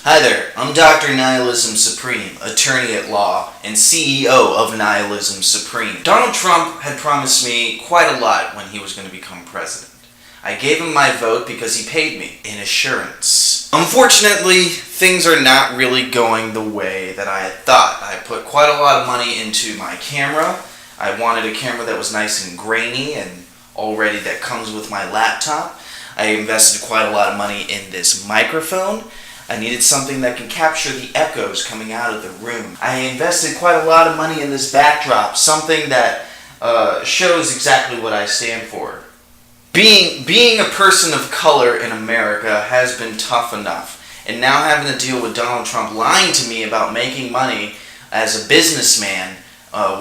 Hi there, I'm Dr. Nihilism Supreme, attorney at law, and CEO of Nihilism Supreme. Donald Trump had promised me quite a lot when he was going to become president. I gave him my vote because he paid me in assurance. Unfortunately, things are not really going the way that I had thought. I put quite a lot of money into my camera. I wanted a camera that was nice and grainy and already that comes with my laptop. I invested quite a lot of money in this microphone. I needed something that can capture the echoes coming out of the room. I invested quite a lot of money in this backdrop, something that shows exactly what I stand for. Being a person of color in America has been tough enough, and now having to deal with Donald Trump lying to me about making money as a businessman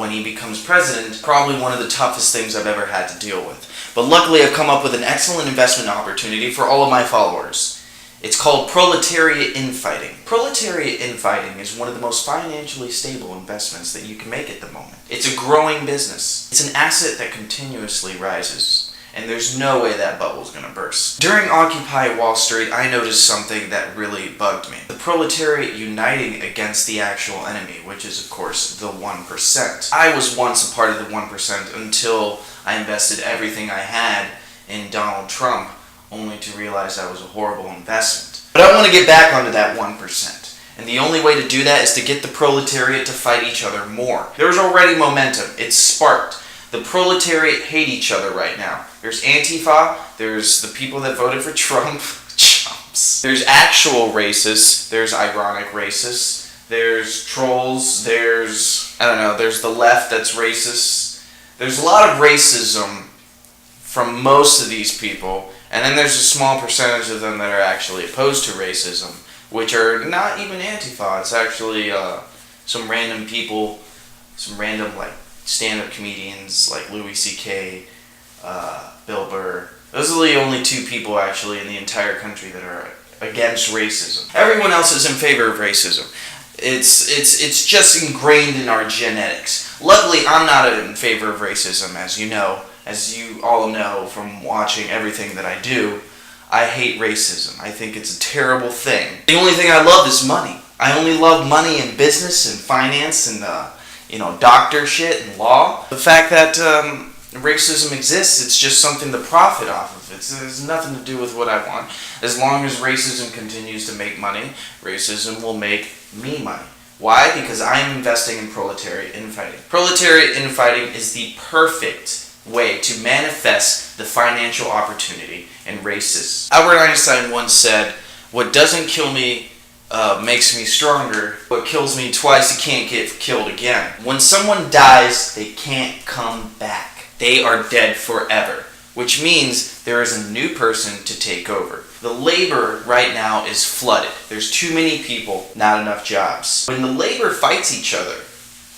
when he becomes president is probably one of the toughest things I've ever had to deal with. But luckily I've come up with an excellent investment opportunity for all of my followers. It's called Proletariat infighting. Proletariat infighting is one of the most financially stable investments that you can make at the moment. It's a growing business. It's an asset that continuously rises, and there's no way that bubble's gonna burst. During Occupy Wall Street, I noticed something that really bugged me. The proletariat uniting against the actual enemy, which is of course the 1%. I was once a part of the 1% until I invested everything I had in Donald Trump, only to realize that was a horrible investment. But I want to get back onto that 1%. And the only way to do that is to get the proletariat to fight each other more. There's already momentum. It's sparked. The proletariat hate each other right now. There's Antifa. There's the people that voted for Trump. Chumps. There's actual racists. There's ironic racists. There's trolls. There's the left that's racist. There's a lot of racism from most of these people. And then there's a small percentage of them that are actually opposed to racism, which are not even Antifa. It's actually some random people, some random stand-up comedians like Louis C.K., Bill Burr. Those are the only two people actually in the entire country that are against racism. Everyone else is in favor of racism. It's just ingrained in our genetics. Luckily, I'm not in favor of racism, as you know. As you all know from watching everything that I do, I hate racism. I think it's a terrible thing. The only thing I love is money. I only love money and business and finance and doctor shit and law. The fact that racism exists, it's just something to profit off of. It has nothing to do with what I want. As long as racism continues to make money, racism will make me money. Why? Because I'm investing in proletariat infighting. Proletariat infighting is the perfect way to manifest the financial opportunity in racists. Albert Einstein once said, "What doesn't kill me makes me stronger. What kills me twice, you can't get killed again." When someone dies, they can't come back. They are dead forever, which means there is a new person to take over. The labor right now is flooded. There's too many people, not enough jobs. When the labor fights each other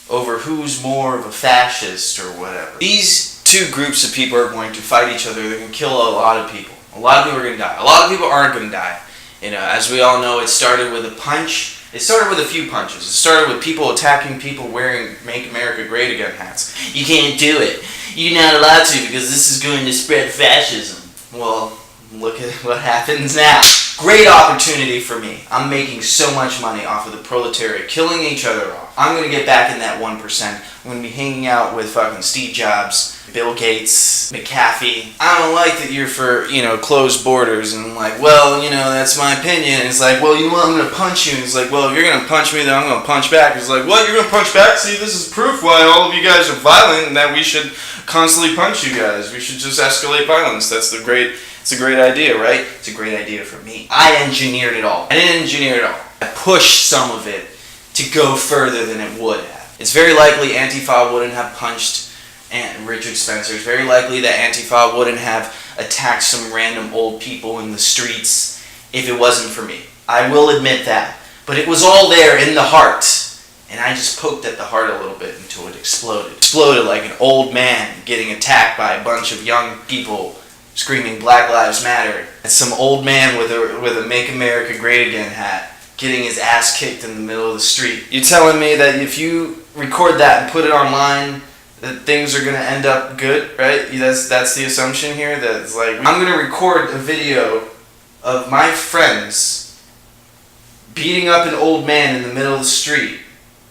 over who's more of a fascist or whatever, these two groups of people are going to fight each other. They're going to kill a lot of people. A lot of people are going to die. A lot of people aren't going to die. As we all know, it started with a punch. It started with a few punches. It started with people attacking people wearing Make America Great Again hats. You can't do it. You're not allowed to because this is going to spread fascism. Well, look at what happens now. Great opportunity for me. I'm making so much money off of the proletariat killing each other off. I'm going to get back in that 1%. I'm going to be hanging out with fucking Steve Jobs, Bill Gates, McAfee. I don't like that you're for, closed borders. And I'm like, well, that's my opinion. And it's like, well, you want me to punch you? And it's like, well, if you're going to punch me, then I'm going to punch back. It's like, what? You're going to punch back? See, this is proof why all of you guys are violent and that we should constantly punch you guys. We should just escalate violence. It's a great idea, right? It's a great idea for me. I engineered it all. I didn't engineer it all. I pushed some of it to go further than it would have. It's very likely Antifa wouldn't have punched Richard Spencer. It's very likely that Antifa wouldn't have attacked some random old people in the streets if it wasn't for me. I will admit that. But it was all there in the heart. And I just poked at the heart a little bit until it exploded. It exploded like an old man getting attacked by a bunch of young people screaming Black Lives Matter. And some old man with a Make America Great Again hat getting his ass kicked in the middle of the street. You're telling me that if you record that and put it online, that things are going to end up good, right? That's the assumption here. That it's like, I'm going to record a video of my friends beating up an old man in the middle of the street,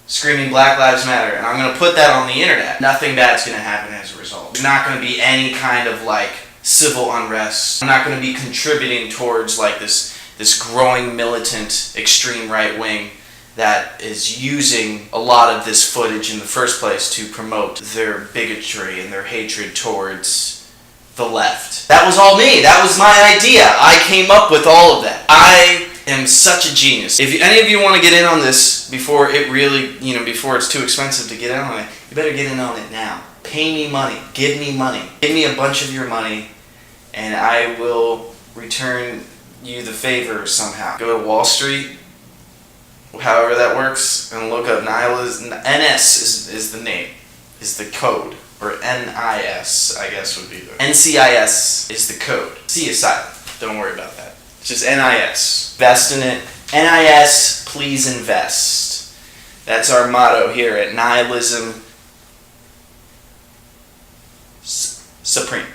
screaming Black Lives Matter, and I'm going to put that on the internet, nothing bad's going to happen as a result. There's not going to be any kind of like civil unrest. I'm not going to be contributing towards like this growing militant extreme right wing that is using a lot of this footage in the first place to promote their bigotry and their hatred towards the left. That was all me. That was my idea. I came up with all of that. I am such a genius. If any of you want to get in on this before it really, before it's too expensive to get in on it, you better get in on it now. Pay me money. Give me money. Give me a bunch of your money, and I will return you the favor somehow. Go to Wall Street, however that works, and look up nihilism. NS is the name, is the code. Or NIS, I guess would be the... NCIS is the code. C is silent. Don't worry about that. It's just NIS. Invest in it. NIS, please invest. That's our motto here at Nihilism Supreme.